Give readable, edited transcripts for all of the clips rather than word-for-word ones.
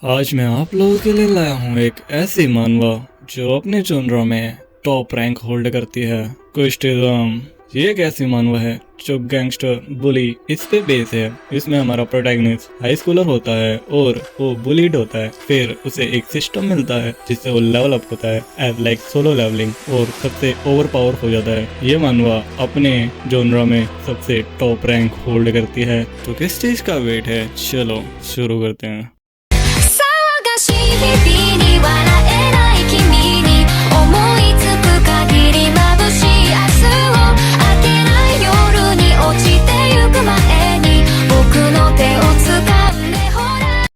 आज मैं आप लोगों के लिए लाया हूँ एक ऐसी मानवा जो अपने जॉनर में टॉप रैंक होल्ड करती है। क्विस्टिज्म। ये एक ऐसी मानवा है जो गैंगस्टर बुली इस पे बेस है। इसमें हमारा प्रोटैगनिस्ट हाई स्कूलर होता है और वो बुलीड होता है। फिर उसे एक सिस्टम मिलता है जिससे वो लेवल अप होता है एज लाइक सोलो लेवलिंग और सबसे ओवर पावर हो जाता है। ये मानवा अपने जॉनर में सबसे टॉप रैंक होल्ड करती है। तो किस चीज का वेट है, चलो शुरू करते हैं। 騒がしい日々に笑えない君に思いつく限り眩しい明日を明けない夜に落ちてゆく前に僕の手を掴んでほら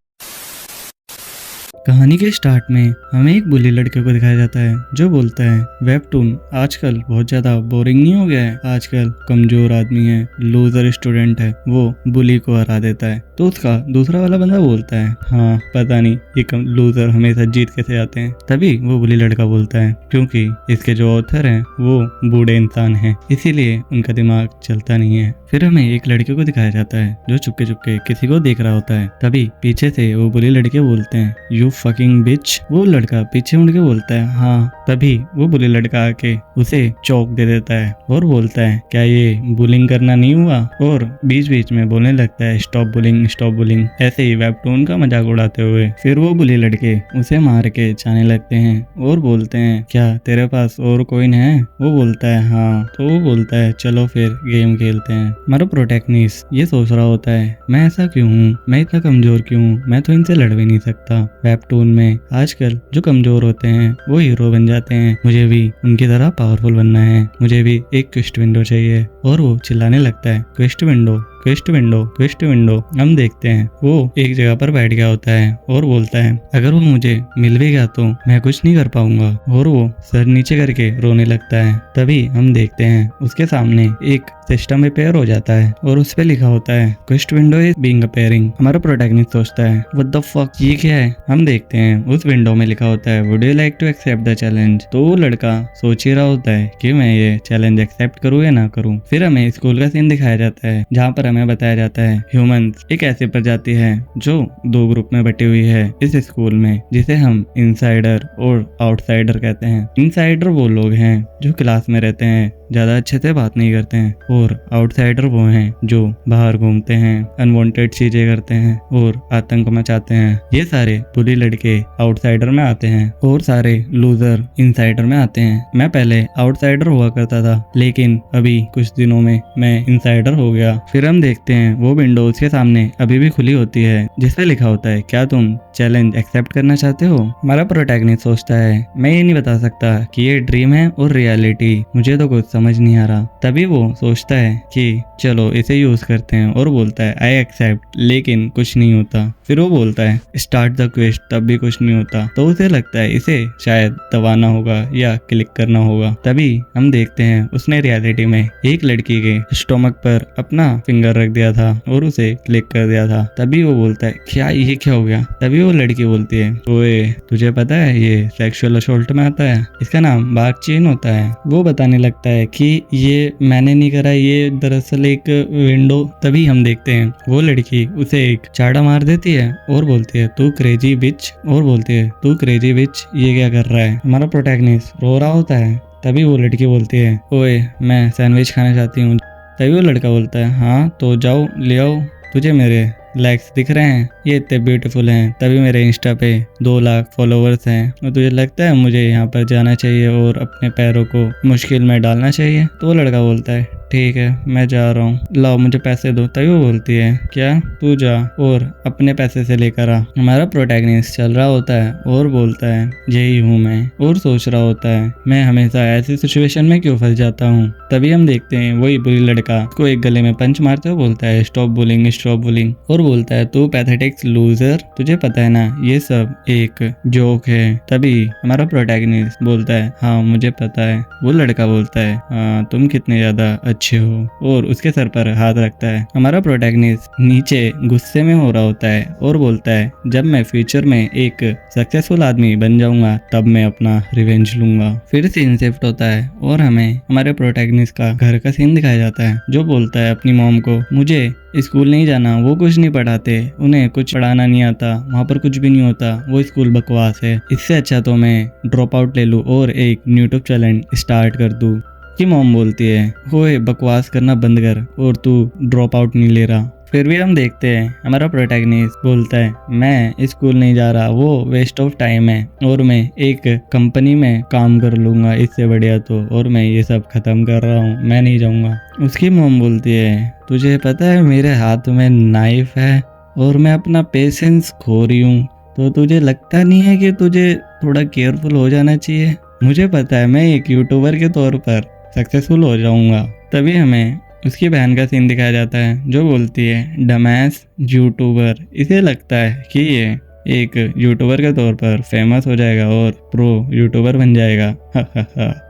कहानी के स्टार्ट में हमें एक बुली लड़के को दिखाया जाता है जो बोलता है वेबटून आजकल बहुत ज्यादा बोरिंग नहीं हो गया है। आजकल कमजोर आदमी है, लूजर स्टूडेंट है, वो बुली को हरा देता है। तो उसका दूसरा वाला बंदा बोलता है हाँ पता नहीं ये लूजर हमेशा जीत कैसे आते हैं। तभी वो बुली लड़का बोलता है क्योंकि इसके जो ऑथर हैं वो बूढ़े इंसान हैं, इसीलिए उनका दिमाग चलता नहीं है। फिर हमें एक लड़के को दिखाया जाता है जो चुपके चुपके किसी को देख रहा होता है। तभी पीछे से वो बुली लड़के बोलते हैं यू फकिंग बिच। वो लड़का पीछे मुड़ के बोलता है हाँ। तभी वो बुली लड़का आके उसे चौक दे देता है और बोलता है क्या ये बुलिंग करना नहीं हुआ, और बीच बीच में बोलने लगता है स्टॉप बुलिंग, ऐसे ही वेबटून का मजाक उड़ाते हुए। फिर वो बुली लड़के उसे मार के जाने लगते हैं और बोलते हैं क्या तेरे पास और कोइन है? वो बोलता है हाँ। तो वो बोलता है चलो फिर गेम खेलते हैं। हमारा प्रोटैगनिस्ट ये सोच रहा होता है मैं ऐसा क्यों हूँ, मैं इतना कमजोर क्यों हूँ, मैं तो इनसे लड़ भी नहीं सकता। वेबटून में आजकल जो कमजोर होते हैं वो हीरो बन जाते हैं, मुझे भी उनकी तरह पावरफुल बनना है, मुझे भी एक क्वेस्ट विंडो चाहिए। और वो चिल्लाने लगता है quest window quest window quest window. हम देखते हैं वो एक जगह पर बैठ गया होता है और बोलता है अगर वो मुझे मिल भी गया तो मैं कुछ नहीं कर पाऊंगा, और वो सर नीचे करके रोने लगता है। तभी हम देखते हैं उसके सामने एक सिस्टम रिपेयर हो जाता है और उस पे लिखा होता है quest window is being appearing. हमारा प्रोटैगनिस्ट सोचता है व्हाट द फक ये क्या है। हम देखते हैं उस विंडो में लिखा होता है would you like to accept the challenge. तो वो लड़का सोच ही रहा होता है कि मैं ये चैलेंज एक्सेप्ट करूँ या ना करूँ। फिर हमें स्कूल का सीन दिखाया जाता है जहाँ पर हमें बताया जाता है ह्यूमंस एक ऐसी प्रजाति है जो दो ग्रुप में बटी हुई है इस स्कूल में, जिसे हम इनसाइडर और आउटसाइडर कहते हैं। इनसाइडर वो लोग हैं जो क्लास में रहते हैं, ज्यादा अच्छे से बात नहीं करते हैं, और आउटसाइडर वो हैं जो बाहर घूमते हैं, अनवांटेड चीजें करते हैं और आतंक मचाते हैं। ये सारे बुली लड़के आउटसाइडर में आते हैं और सारे लूजर इनसाइडर में आते हैं। मैं पहले आउटसाइडर हुआ करता था लेकिन अभी कुछ दिनों में मैं इनसाइडर हो गया। फिर हम देखते हैं वो विंडो उसके सामने अभी भी खुली होती है जिसपे लिखा होता है क्या तुम चैलेंज एक्सेप्ट करना चाहते हो। हमारा प्रोटैगनिस्ट सोचता है मैं ये नहीं बता सकता कि ये ड्रीम है और रियलिटी, मुझे तो कुछ समझ नहीं आ रहा। तभी वो सोचता है कि चलो इसे यूज करते हैं और बोलता है आई एक्सेप्ट, लेकिन कुछ नहीं होता। फिर वो बोलता है स्टार्ट द क्वेस्ट, तब भी कुछ नहीं होता। तो उसे लगता है इसे शायद दबाना होगा या क्लिक करना होगा। तभी हम देखते हैं उसने रियलिटी में एक लड़की के स्टोमक पर अपना फिंगर रख दिया था और उसे क्लिक कर दिया था। तभी वो बोलता है क्या ये क्या हो गया। तभी वो लड़की बोलती है ओए तुझे पता है ये सेक्सुअल असॉल्ट में आता है, इसका नाम बार्क चेन होता है। वो बताने लगता है कि ये मैंने नहीं करा, ये दरअसल एक विंडो। तभी हम देखते हैं वो लड़की उसे एक चाड़ा मार देती है और बोलती है तू क्रेजी बिच, और बोलती है तू क्रेजी बिच ये क्या कर रहा है। हमारा प्रोटैगनिस्ट रो रहा होता है। तभी वो लड़की बोलती है ओए मैं सैंडविच खाना चाहती हूँ। तभी वो लड़का बोलता है हाँ तो जाओ ले आओ, तुझे मेरे लाइक्स दिख रहे हैं, ये इतने ब्यूटीफुल हैं। तभी मेरे इंस्टा पे 2 लाख फॉलोवर्स हैं और तुझे लगता है मुझे यहाँ पर जाना चाहिए और अपने पैरों को मुश्किल में डालना चाहिए। तो वो लड़का बोलता है ठीक है मैं जा रहा हूँ, लाओ मुझे पैसे दो। तभी वो बोलती है क्या तू जा और अपने पैसे से लेकर आ। हमारा प्रोटैगनिस्ट चल रहा होता है और बोलता है यही हूँ मैं, और सोच रहा होता है मैं हमेशा ऐसी सिचुएशन में क्यों फंस जाता हूँ। तभी हम देखते हैं वही बुली लड़का को एक गले में पंच मारते हुए बोलता है स्टॉप बुलिंग, और बोलता है तू पैथेटिक लूजर, तुझे पता है ना ये सब एक जोक है। तभी हमारा प्रोटैगनिस्ट बोलता है हाँ मुझे पता है। वो लड़का बोलता है हाँ तुम कितने ज्यादा अच्छे हो, और उसके सर पर हाथ रखता है। हमारा प्रोटैगनिस्ट नीचे गुस्से में हो रहा होता है और बोलता है जब मैं फ्यूचर में एक सक्सेसफुल आदमी बन जाऊंगा तब मैं अपना रिवेंज लूंगा। फिर सीन शिफ्ट होता है और हमें हमारे प्रोटैगनिस्ट का घर का सीन दिखाया जाता है, जो बोलता है अपनी मॉम को मुझे स्कूल नहीं जाना, वो कुछ नहीं पढ़ाते, उन्हें कुछ पढ़ाना नहीं आता, वहाँ पर कुछ भी नहीं होता, वो स्कूल बकवास है, इससे अच्छा तो मैं ड्रॉप आउट ले लूँ और एक यूट्यूब चैनल स्टार्ट कर दूँ। कि मॉम बोलती है ओए बकवास करना बंद कर और तू ड्रॉप आउट नहीं ले रहा। फिर भी हम देखते हैं हमारा प्रोटैगनिस्ट बोलता है मैं स्कूल नहीं जा रहा, वो वेस्ट ऑफ टाइम है और मैं एक कंपनी में काम कर लूंगा इससे बढ़िया तो, और मैं ये सब खत्म कर रहा हूँ, मैं नहीं जाऊंगा। उसकी मॉम बोलती है तुझे पता है मेरे हाथ में नाइफ है और मैं अपना पेशेंस खो रही हूँ, तो तुझे लगता नहीं है कि तुझे थोड़ा केयरफुल हो जाना चाहिए? मुझे पता है मैं एक यूट्यूबर के तौर पर सक्सेसफुल हो जाऊंगा। तभी हमें उसकी बहन का सीन दिखाया जाता है जो बोलती है डमैस यूट्यूबर, इसे लगता है कि ये एक यूट्यूबर के तौर पर फेमस हो जाएगा और प्रो यूट्यूबर बन जाएगा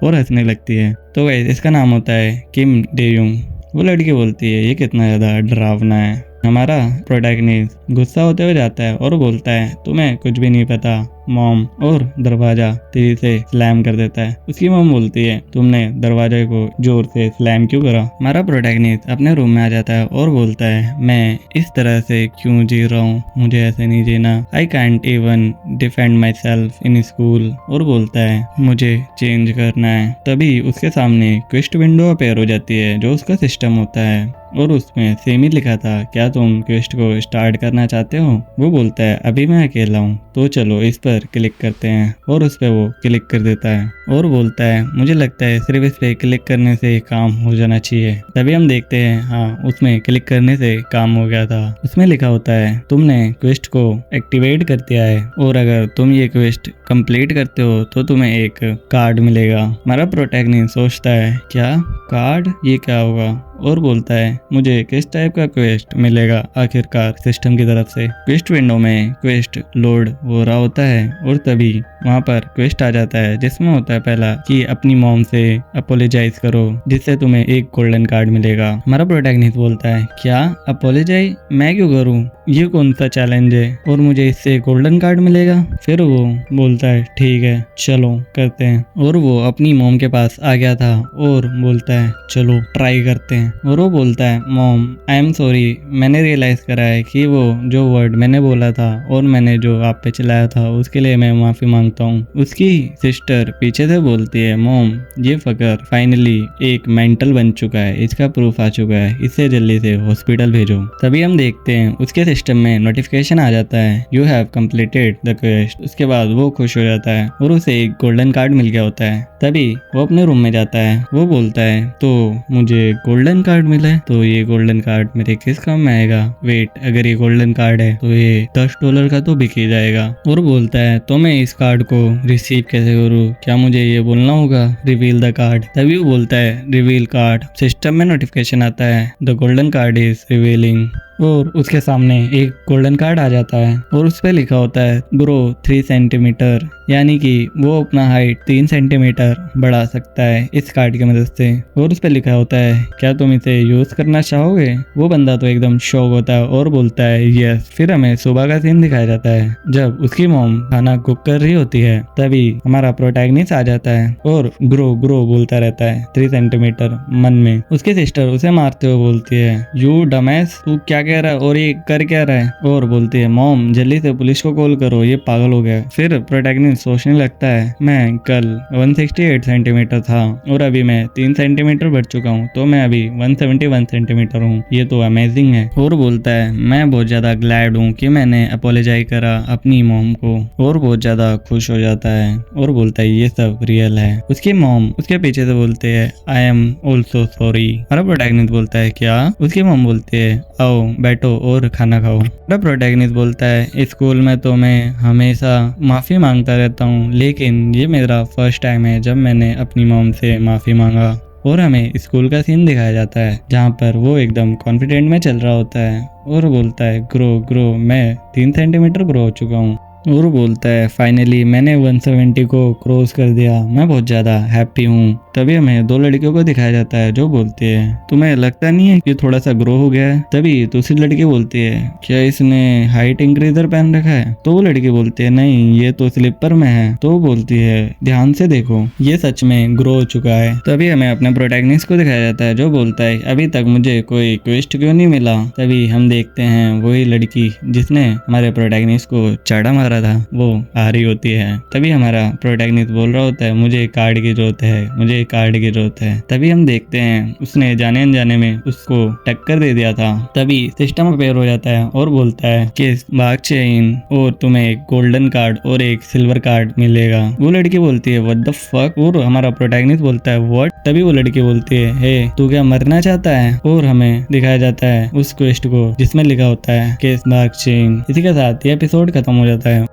और हंसने लगती है। तो गाइस इसका नाम होता है किम डेयुंग। वो लड़की बोलती है ये कितना ज़्यादा डरावना है। हमारा प्रोटैगनिस्ट गुस्सा होते हुए जाता है और बोलता है तुम्हें कुछ भी नहीं पता मॉम, और दरवाजा तेजी से स्लैम कर देता है। उसकी मॉम बोलती है तुमने दरवाजे को जोर से स्लैम क्यों करा? हमारा प्रोटैगनिस्ट अपने रूम में आ जाता है और बोलता है मैं इस तरह से क्यों जी रहा हूँ, मुझे ऐसे नहीं जीना, I can't even defend myself in school, और बोलता है मुझे चेंज करना है। तभी उसके सामने क्वेस्ट विंडो अपेयर हो जाती है जो उसका सिस्टम होता है और उसमें सेम ही लिखा था क्या तुम क्वेस्ट को स्टार्ट करना चाहते हो? वो बोलता है अभी मैं अकेला हूँ तो चलो इस पर क्लिक करते हैं, और उस पर वो क्लिक कर देता है और बोलता है मुझे लगता है सिर्फ इस पे क्लिक करने से काम हो जाना चाहिए। तभी हम देखते हैं हाँ उसमें क्लिक करने से काम हो गया था। उसमें लिखा होता है तुमने क्वेस्ट को एक्टिवेट कर दिया है और अगर तुम ये क्वेस्ट कंप्लीट करते हो तो तुम्हें एक कार्ड मिलेगा। हमारा प्रोटैगनिस्ट सोचता है क्या कार्ड, ये क्या होगा, और बोलता है मुझे किस टाइप का क्वेस्ट मिलेगा आखिरकार सिस्टम की तरफ से। क्वेस्ट विंडो में क्वेस्ट लोड हो रहा होता है और तभी वहाँ पर क्वेस्ट आ जाता है जिसमें होता है पहला कि अपनी मॉम से अपोलोजाइज करो जिससे तुम्हें एक गोल्डन कार्ड मिलेगा। हमारा प्रोटैगनिस्ट बोलता है क्या अपोलोजाइज मैं क्यों करूँ, ये कौन सा चैलेंज है और मुझे इससे गोल्डन कार्ड मिलेगा? फिर वो बोलता है ठीक है चलो करते हैं, और वो अपनी मॉम के पास आ गया था और बोलता है चलो ट्राई करते हैं। और वो बोलता है मॉम आई एम सॉरी, मैंने रियलाइज करा है कि वो जो वर्ड मैंने बोला था और मैंने जो आप पे चलाया था उसके लिए मैं माफी मांगता हूँ। उसकी सिस्टर पीछे से बोलती है मॉम ये फकर फाइनली एक मेंटल बन चुका है, इसका प्रूफ आ चुका है, इसे जल्दी से हॉस्पिटल भेजो। तभी हम देखते हैं उसके सिस्टम में नोटिफिकेशन आ जाता है you have completed the quest. उसके बाद वो खुश हो जाता है और उसे एक गोल्डन कार्ड मिल गया होता है। तभी वो अपने रूम में जाता है। वो बोलता है तो मुझे गोल्डन कार्ड मिला है तो ये गोल्डन कार्ड मेरे किस काम में आएगा? वेट अगर ये गोल्डन कार्ड है तो ये $10 का तो बिक ही जाएगा। और बोलता है तो मैं इस कार्ड को रिसीव कैसे करूँ, क्या मुझे ये बोलना होगा रिवील द कार्ड? तभी वो बोलता है रिवील कार्ड। सिस्टम में नोटिफिकेशन आता है the golden card is revealing, और उसके सामने एक गोल्डन कार्ड आ जाता है और उस पर लिखा होता है ग्रो 3 सेंटीमीटर, यानी कि वो अपना हाइट 3 सेंटीमीटर बढ़ा सकता है इस कार्ड की मदद से। और उस पर लिखा होता है क्या तुम इसे यूज करना चाहोगे? वो बंदा तो एकदम शॉक होता है और बोलता है यस। फिर हमें सुबह का सीन दिखाया जाता है जब उसकी मॉम खाना कुक कर रही होती है। तभी हमारा प्रोटैगनिस्ट आ जाता है और ग्रो ग्रो बोलता रहता है 3 सेंटीमीटर मन में। उसकी सिस्टर उसे मारते हुए बोलती है यू डमैस, तू क्या कह रहा है और ये कर क्या रहा है? और बोलती है मॉम जल्दी से पुलिस को कॉल करो, ये पागल हो गया। फिर प्रोटैगनिस्ट सोचने लगता है मैं कल 168 सेंटीमीटर था और अभी मैं 3 सेंटीमीटर बढ़ चुका हूँ तो मैं अभी 171 सेंटीमीटर हूँ, ये तो अमेजिंग है। और बोलता है मैं बहुत ज्यादा ग्लैड हूँ कि मैंने अपोलोजाइज करा अपनी मॉम को, और बहुत ज्यादा खुश हो जाता है और बोलता है ये सब रियल है। उसकी मॉम उसके पीछे से बोलते है आई एम ऑल्सो सॉरी। हमारा प्रोटैगनिस्ट बोलता है क्या? उसकी मॉम बोलती है आओ बैठो और खाना खाओ। हमारा प्रोटैगनिस्ट बोलता है स्कूल में तो मैं हमेशा माफी मांगता रहता हूँ लेकिन ये मेरा फर्स्ट टाइम है जब मैंने अपनी मॉम से माफी मांगा। और हमें स्कूल का सीन दिखाया जाता है जहाँ पर वो एकदम कॉन्फिडेंट में चल रहा होता है और बोलता है ग्रो ग्रो, मैं 3 सेंटीमीटर ग्रो हो चुका हूँ। और बोलता है फाइनली मैंने 170 को क्रॉस कर दिया, मैं बहुत ज़्यादा हैप्पी हूँ। तभी हमें दो लड़कियों को दिखाया जाता है जो बोलती है तुम्हें लगता नहीं है कि थोड़ा सा ग्रो हो गया है। तभी दूसरी लड़की बोलती है क्या इसने हाइट इंक्रीजर पहन रखा है। तो वो लड़की बोलती है नहीं ये तो स्लीपर में है। तो वो बोलती है ध्यान से देखो ये सच में ग्रो हो चुका है। तभी हमें अपने प्रोटैगनिस्ट को दिखाया जाता है जो बोलता है अभी तक मुझे कोई क्वेस्ट क्यों नहीं मिला। तभी हम देखते हैं वही लड़की जिसने हमारे प्रोटैगनिस्ट को चाड़ा मारा था वो आ रही होती है। तभी हमारा प्रोटैगनिस्ट बोल रहा होता है मुझे कार्ड की जरूरत है, मुझे कार्ड की जरूरत है। तभी हम देखते हैं उसने जाने अनजाने में उसको टक्कर दे दिया था। तभी सिस्टम अपेयर हो जाता है और बोलता है कि भाग चेन और तुम्हें एक गोल्डन कार्ड और एक सिल्वर कार्ड मिलेगा। वो लड़की बोलती है व्हाट द फक और हमारा प्रोटैगनिस्ट बोलता है व्हाट। तभी वो लड़की बोलती है हे तू क्या मरना चाहता है। और हमें दिखाया जाता है उस क्वेस्ट को जिसमें लिखा होता है केस भाग चेन। इसी के साथ ये एपिसोड खत्म हो जाता है।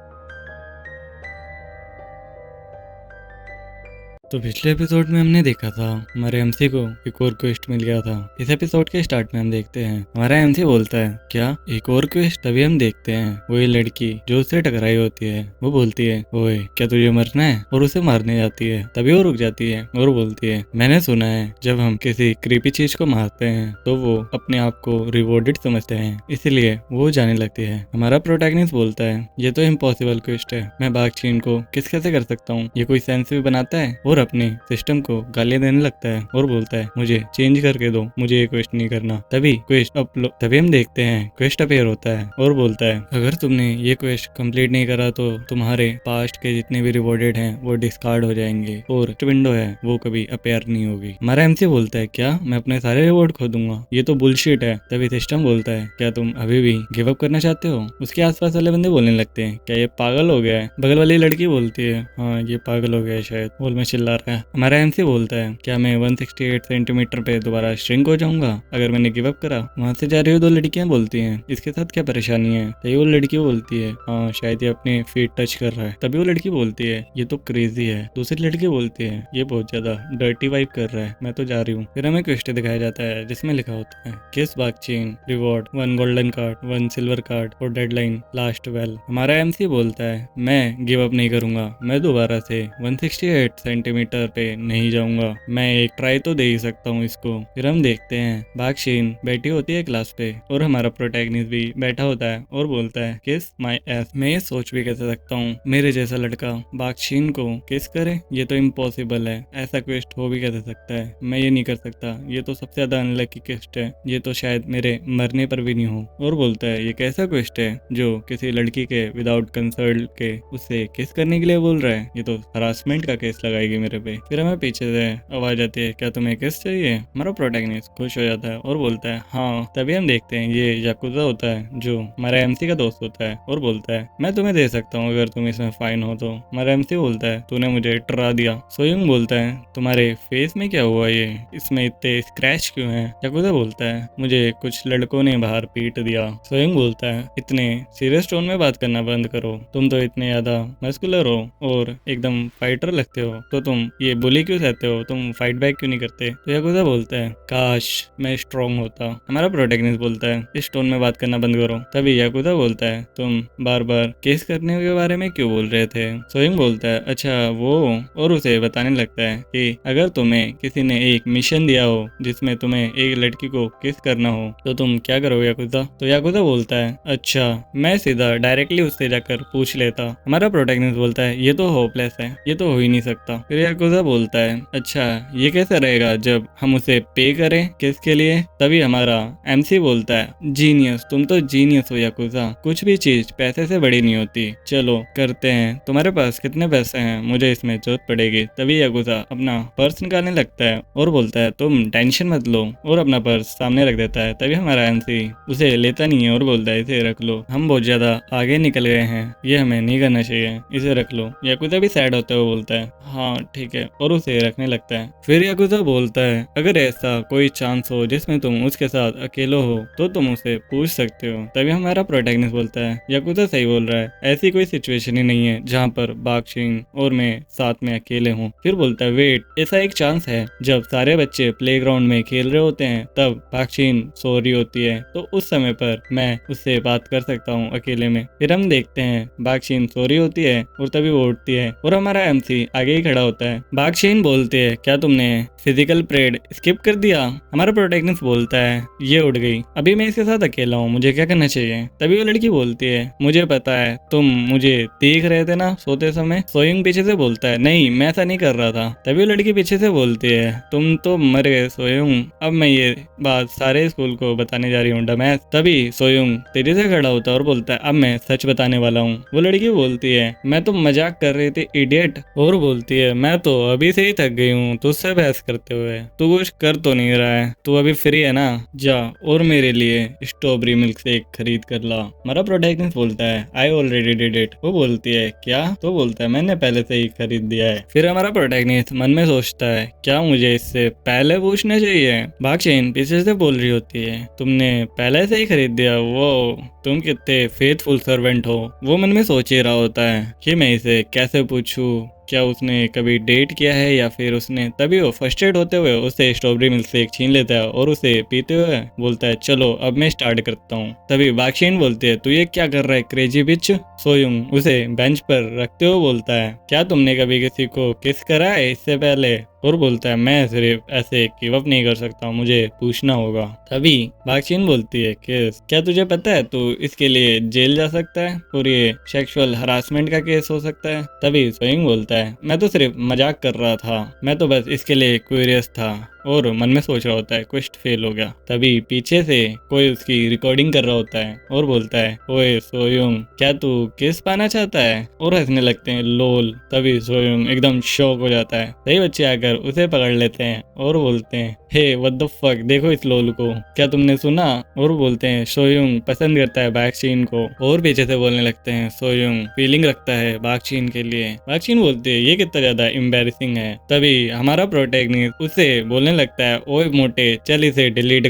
तो पिछले एपिसोड में हमने देखा था हमारे एमसी को एक और क्वेस्ट मिल गया था। इस एपिसोड के स्टार्ट में हम देखते हैं हमारा एमसी बोलता है क्या एक और क्वेस्ट। तभी हम देखते हैं वही लड़की जो उससे टकराई होती है वो बोलती है ओए क्या तुझे मरना है और उसे मारने जाती है। तभी वो रुक जाती है और बोलती है मैंने सुना है जब हम किसी क्रीपी चीज को मारते हैं तो वो अपने आप को रिवॉर्डेड समझते हैं इसलिए वो जाने लगती है। हमारा प्रोटैगनिस्ट बोलता है ये तो इम्पॉसिबल क्वेस्ट है, मैं बाघ चीन को कैसे कर सकता हूँ। ये कोई सेंस भी बनाता है और अपने सिस्टम को गालियां देने लगता है और बोलता है मुझे चेंज करके दो, मुझे ये क्वेस्ट नहीं करना। तभी हम देखते हैं क्वेस्ट अपेयर होता है और बोलता है अगर तुमने ये क्वेस्ट कंप्लीट नहीं करा तो तुम्हारे पास्ट के जितने भी रिवॉर्डेड हैं वो डिस्कार्ड हो जाएंगे और विंडो है वो कभी अपेयर नहीं होगी। हमारा एमसी बोलता है क्या मैं अपने सारे रिवॉर्ड खो दूंगा, ये तो बुलशिट है। तभी सिस्टम बोलता है क्या तुम अभी भी गिव अप करना चाहते हो। उसके आसपास वाले बंदे बोलने लगते हैं क्या ये पागल हो गया है। बगल वाली लड़की बोलती है हाँ ये पागल हो गया है शायद, बोल में चिल्ला रहा है। हमारा एमसी बोलता है क्या मैं 168 सेंटीमीटर पे दोबारा श्रिंक हो जाऊंगा अगर मैंने गिव अप करा। वहां से जा रही हो दो लड़कियां बोलती हैं इसके साथ क्या परेशानी है। तभी वो लड़की बोलती है हाँ शायद ये अपने फीट टच कर रहा है। तभी वो लड़की बोलती है ये तो क्रेजी है। दूसरी लड़की बोलती है ये बहुत ज्यादा डर्टी वाइब कर रहा है, मैं तो जा रही हूँ। फिर हमें क्वेश्चन दिखाया जाता है जिसमें लिखा होता है किस बाग चेन reward 1 golden card 1 silver card और डेडलाइन लास्ट वेल। हमारा एमसी बोलता है मैं गिव अप नहीं करूंगा, मैं दोबारा से 168 सेंटीमीटर पे नहीं जाऊंगा, मैं एक ट्राई तो दे ही सकता हूँ इसको। फिर हम देखते हैं बागशीन बैठी होती है क्लास पे और हमारा प्रोटैगनिस्ट भी बैठा होता है और बोलता है किस माय एस। मैं ये सोच भी कैसे सकता हूँ मेरे जैसा लड़का बागशीन को किस करे, ये तो इम्पॉसिबल है। ऐसा क्वेस्ट हो भी कैसे सकता है, मैं ये नहीं कर सकता, ये तो सबसे ज्यादा अनलकी क्वेस्ट है, ये तो शायद मेरे मरने पर भी नहीं हो। और बोलता है ये कैसा क्वेस्ट है जो किसी लड़की के विदाउट कंसल्ट के उससे किस करने के लिए बोल रहा है, ये तो हरासमेंट का केस लगाएगी मेरे पे। फिर हमें पीछे से आवाज आती है क्या तुम्हें किस चाहिए। हमारा प्रोटैगनिस्ट खुश हो जाता है और बोलता है हाँ। तभी हम देखते हैं ये याकुजा होता है जो हमारा एमसी का दोस्त होता है और बोलता है मैं तुम्हें दे सकता हूँ अगर तुम इसमें फाइन हो तो। हमारा एमसी बोलता है तूने मुझे डरा दिया। सोयुंग बोलता है तुम्हारे फेस में क्या हुआ, ये इसमें इतने स्क्रैच क्यों है। याकुजा बोलता है मुझे कुछ लड़कों ने बाहर पीट दिया। सोयुंग बोलता है इतने सीरियस टोन में बात करना बंद करो, तुम तो इतने ज्यादा मस्कुलर हो और एकदम फाइटर लगते हो, तो तुम ये बुली क्यों सहते हो, तुम फाइट बैक क्यों नहीं करते। तो याकुजा बोलता है काश मैं स्ट्रॉन्ग होता। हमारा प्रोटैगनिस्ट बोलता है इस टोन में बात करना बंद करो। तभी याकुजा बोलता है तुम बार बार केस करने के बारे में क्यों बोल रहे थे। सोइंग बोलता है अच्छा वो, और उसे बताने लगता है कि अगर तुम्हें किसी ने एक मिशन दिया हो जिसमें तुम्हें एक लड़की को किस करना हो तो तुम क्या करोगे याकुजा। तो याकुजा बोलता है अच्छा मैं सीधा डायरेक्टली उससे जाकर पूछ लेता। हमारा प्रोटैगनिस्ट बोलता है ये तो होपलेस है, ये तो हो ही नहीं सकता। फिर याकुजा बोलता है अच्छा ये कैसे रहेगा जब हम उसे पे करें केस के लिए। तभी हमारा एमसी बोलता है जीनियस, तुम तो जीनियस हो याकुजा, कुछ भी चीज पैसे से बड़ी नहीं होती, चलो करते हैं। तुम्हारे पास कितने पैसे हैं, मुझे इसमें जरूरत पड़ेगी। तभी याकुजा अपना पर्स निकालने लगता है और बोलता है तुम टेंशन मत लो, और अपना पर्स सामने रख देता है। तभी हमारा एमसी उसे लेता नहीं है और बोलता है इसे रख लो, हम बहुत ज्यादा आगे निकल गए हैं, ये हमें नहीं करना चाहिए, इसे रख लो। याकुजा भी सैड होते हुए बोलता है हाँ ठीक है, और उसे रखने लगता है। फिर याकुजा बोलता है अगर ऐसा कोई चांस हो जिसमें तुम उसके साथ अकेले हो तो तुम उसे पूछ सकते हो। तभी हमारा प्रोटैगनिस्ट बोलता है याकुजा सही बोल रहा है, ऐसी कोई सिचुएशन ही नहीं है जहाँ पर बागशिंग और मैं साथ में अकेले हूँ। फिर बोलता है वेट, ऐसा एक चांस है जब सारे बच्चे प्लेग्राउंड में खेल रहे होते हैं तब बागशिंग सो रही होती है, तो उस समय पर मैं उससे बात कर सकता हूँ अकेले में। फिर हम देखते हैं बागशिंग सो रही होती है और तभी वो उठती है और हमारा एमसी आगे ही खड़ा होता होता है। बाक्शीन बोलती है क्या तुमने फिजिकल परेड स्किप कर दिया? हमारा प्रोटैगनिस्ट बोलता है ये उड़ गई, अभी मैं इसके साथ अकेला हूँ, मुझे क्या करना चाहिए? तभी वो लड़की बोलती है मुझे पता है, तुम मुझे देख रहे थे ना सोते समय? सोयुंग पीछे से बोलता है नहीं मैं ऐसा नहीं कर रहा था। तभी वो लड़की पीछे से बोलती है तुम तो मर गए सोयुंग, अब मैं ये बात सारे स्कूल को बताने जा रही हूँ डमैस। तभी सोयुंग तेजी से खड़ा होता है और बोलता है अब मैं सच बताने वाला हूँ। वो लड़की बोलती है मैं तो मजाक कर रही थी इडियट। और बोलती है मैं तो अभी से ही थक गई हूँ तुझसे बहस करते हुए, तू कुछ कर तो नहीं रहा है, तू अभी फ्री है ना, जा और मेरे लिए स्ट्रॉबेरी मिल्क शेक खरीद कर ला। हमारा प्रोटैगनिस्ट बोलता है आई ऑलरेडी डिड इट। वो बोलती है क्या? तो बोलता है मैंने पहले से ही खरीद दिया है। फिर हमारा प्रोटैगनिस्ट मन में सोचता है क्या मुझे इससे पहले पूछना चाहिए? बाक्शीन पीछे से बोल रही होती है तुमने पहले से ही खरीद दिया, वो तुम कितने फेथफुल सर्वेंट हो। वो मन में सोच ही रहा होता है कि मैं इसे कैसे पूछूं, क्या उसने कभी डेट किया है या फिर उसने। तभी वो फर्स्ट्रेट होते हुए उसे स्ट्रॉबेरी मिल्क शेक छीन लेता है और उसे पीते हुए बोलता है चलो अब मैं स्टार्ट करता हूँ। तभी बाक्शीन बोलती है तू ये क्या कर रहा है क्रेजी बिच। सोयुंग उसे बेंच पर रखते हुए बोलता है क्या तुमने कभी किसी को किस करा है इससे पहले? और बोलता है मैं सिर्फ ऐसे गिव अप नहीं कर सकता, मुझे पूछना होगा। तभी बाक्शीन बोलती है किस, क्या तुझे पता है तू इसके लिए जेल जा सकता है और ये सेक्सुअल हरासमेंट का केस हो सकता है? तभी सोयुंग बोलता है मैं तो सिर्फ मजाक कर रहा था, मैं तो बस इसके लिए क्यूरियस था। और मन में सोच रहा होता है क्वेस्ट फेल हो गया। तभी पीछे से कोई उसकी रिकॉर्डिंग कर रहा होता है और बोलता है ओए सोयुंग क्या तू किस पाना चाहता है? और हंसने लगते हैं लोल। तभी सोयुंग एकदम शॉक हो जाता है। सही बच्चे आकर उसे पकड़ लेते हैं और बोलते हैं हे व्हाट द फक, देखो इस लोल को, क्या तुमने सुना? और बोलते हैं सोयुंग पसंद करता है बाक्शीन को। और पीछे से बोलने लगते हैं सोयुंग फीलिंग रखता है बाक्शीन के लिए। बाक्शीन बोलती है ये कितना ज्यादा एम्बैरेसिंग है। तभी हमारा प्रोटैगनिस्ट उसे बोलने लगता है ओए मोटे चल इसे डिलीट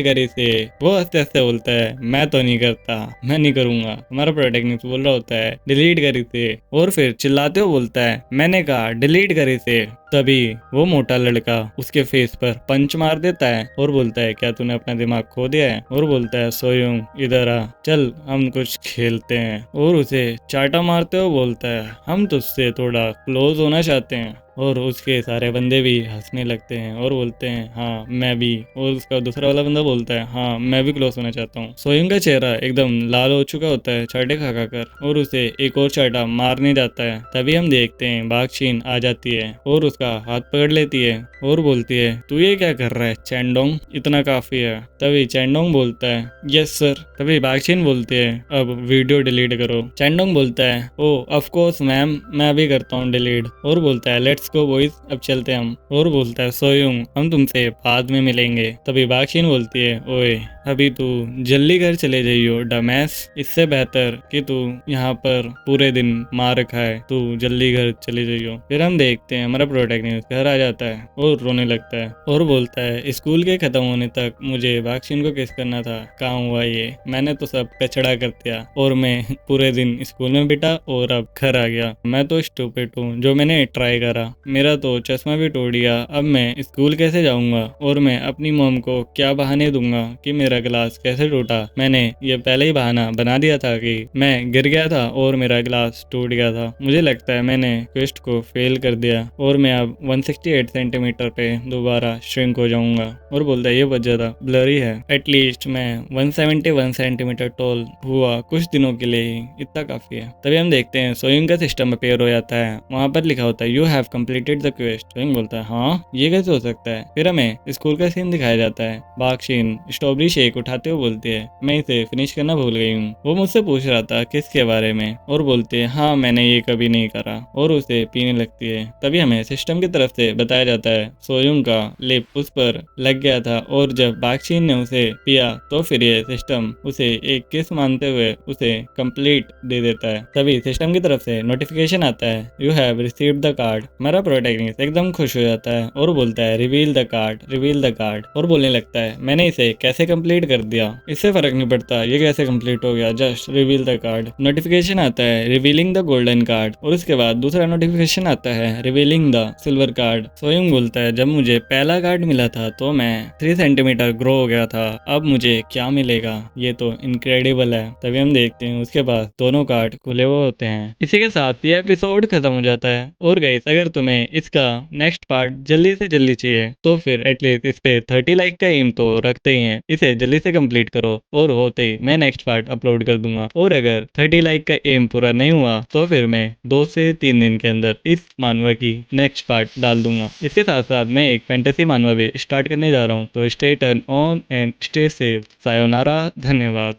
कर इसे। वो हंसते हंसते बोलता है मैं तो नहीं करता, मैं नहीं करूंगा। हमारा प्रोटैगनिस्ट बोल रहा होता है डिलीट कर इसे और फिर चिल्लाते हुए बोलता है मैंने कहा डिलीट कर इसे। तभी वो मोटा लड़का उसके फेस पर पंच मार देता है और बोलता है क्या तूने अपना दिमाग खो दिया है? और बोलता है सोयुंग इधर आ, चल हम कुछ खेलते हैं। और उसे चाटा मारते हुए बोलता है हम तुझसे थोड़ा क्लोज होना चाहते हैं। और उसके सारे बंदे भी हंसने लगते हैं और बोलते हैं हाँ मैं भी। और उसका दूसरा वाला बंदा बोलता है हाँ मैं भी क्लोज होना चाहता हूँ। सोयुंग का चेहरा एकदम लाल हो चुका होता है चाटे खा कर और उसे एक और चाटा मारने जाता है। तभी हम देखते हैं बाक्शीन आ जाती है और उसका हाथ पकड़ लेती है और बोलती है तू ये क्या कर रहा है चैंडोंग, इतना काफी है। तभी चैंडोंग बोलता है यस सर। तभी बाक्शीन बोलती है अब वीडियो डिलीट करो। चैंडोंग बोलता है ओ ऑफ कोर्स मैम, मैं अभी करता हूँ डिलीट। और बोलता है लेट्स गो बॉयज, अब चलते हम। और बोलता है सोयुंग हम तुमसे बाद में मिलेंगे। तभी बाक्शीन बोलती है ओए अभी तू जल्दी घर चले जाइयो डमैस, इससे बेहतर कि तू यहाँ पर पूरे दिन मार खाए, तू जल्दी घर चले जाइयो। फिर हम देखते हैं हमारा प्रोटैगनिस्ट घर आ जाता है और रोने लगता है और बोलता है स्कूल के खत्म होने तक मुझे बाक्शीन को किस करना था, कहाँ हुआ ये, मैंने तो सब कचड़ा कर दिया और मैं पूरे दिन स्कूल में बिता और अब घर आ गया। मैं तो स्टूपिड हूँ जो मैंने ट्राई करा, मेरा तो चश्मा भी तोड़ दिया, अब मैं स्कूल कैसे जाऊंगा और मैं अपनी मॉम को क्या बहाने दूंगा कि मेरा गिलास कैसे टूटा। मैंने ये पहले ही बहाना बना दिया था कि मैं गिर गया था और मेरा गिलास टूट गया था। मुझे लगता है मैंने क्वेस्ट को फेल कर दिया और मैं अब 168 सेंटीमीटर पे दोबारा श्रिंक हो जाऊंगा। और बोलता है ये बहुत ज्यादा ब्लरी है, एटलीस्ट मैं 171 सेंटीमीटर टॉल हुआ कुछ दिनों के लिए ही, इतना काफी है। तभी हम देखते हैं सोयुंग का सिस्टम अपेयर हो जाता है, वहाँ पर लिखा होता है you have completed the quest. Soyoung बोलता है हाँ ये कैसे हो सकता है। फिर हमें स्कूल का सीन दिखाया जाता है। बाक्शीन स्ट्रॉबेरी शेक उठाते हुए बोलती है मैं इसे फिनिश करना भूल गई हूँ। वो मुझसे पूछ रहा था किसके बारे में और बोलती है हाँ मैंने ये कभी नहीं करा और उसे पीने लगती है। तभी हमें सिस्टम की तरफ से बताया जाता है सोयुंग का लिप उस पर लग गया था और जब बाक्शीन ने उसे पिया तो फिर ये सिस्टम उसे एक किस मानते हुए उसे कंप्लीट दे देता है। तभी सिस्टम की तरफ से नोटिफिकेशन आता है you have received the card. हमारा प्रोटैगनिस्ट एकदम खुश हो जाता है और बोलता है रिवील द कार्ड और बोलने लगता है मैंने इसे कैसे कंप्लीट कर दिया, इससे फर्क नहीं पड़ता ये कैसे कंप्लीट हो गया, just reveal the card. Notification आता है रिवीलिंग द गोल्डन कार्ड और उसके बाद दूसरा नोटिफिकेशन आता है रिवीलिंग द सिल्वर कार्ड। सोयुंग बोलता है जब मुझे पहला कार्ड मिला था तो मैं 3 सेंटीमीटर ग्रो हो गया था, अब मुझे क्या मिलेगा, ये तो इनक्रेडिबल है। तभी हम देखते हैं उसके बाद दोनों कार्ड खुले हुए होते हैं। इसी के साथ ये एपिसोड खत्म हो जाता है। और गाइस अगर तुम्हें इसका नेक्स्ट पार्ट जल्दी से जल्दी चाहिए तो फिर एटलीस्ट इस पे 30 लाइक का एम तो रखते ही हैं, इसे जल्दी से कंप्लीट करो और होते ही मैं नेक्स्ट पार्ट अपलोड कर दूंगा। और अगर 30 लाइक का एम पूरा नहीं हुआ तो फिर मैं 2 से 3 दिन के अंदर इस मानवा की नेक्स्ट पार्ट डाल दूंगा। इसके साथ साथ मैं एक फैंटेसी मानवा भी स्टार्ट करने जा रहा हूँ, तो stay turn on and stay safe. Sayonara, धन्यवाद।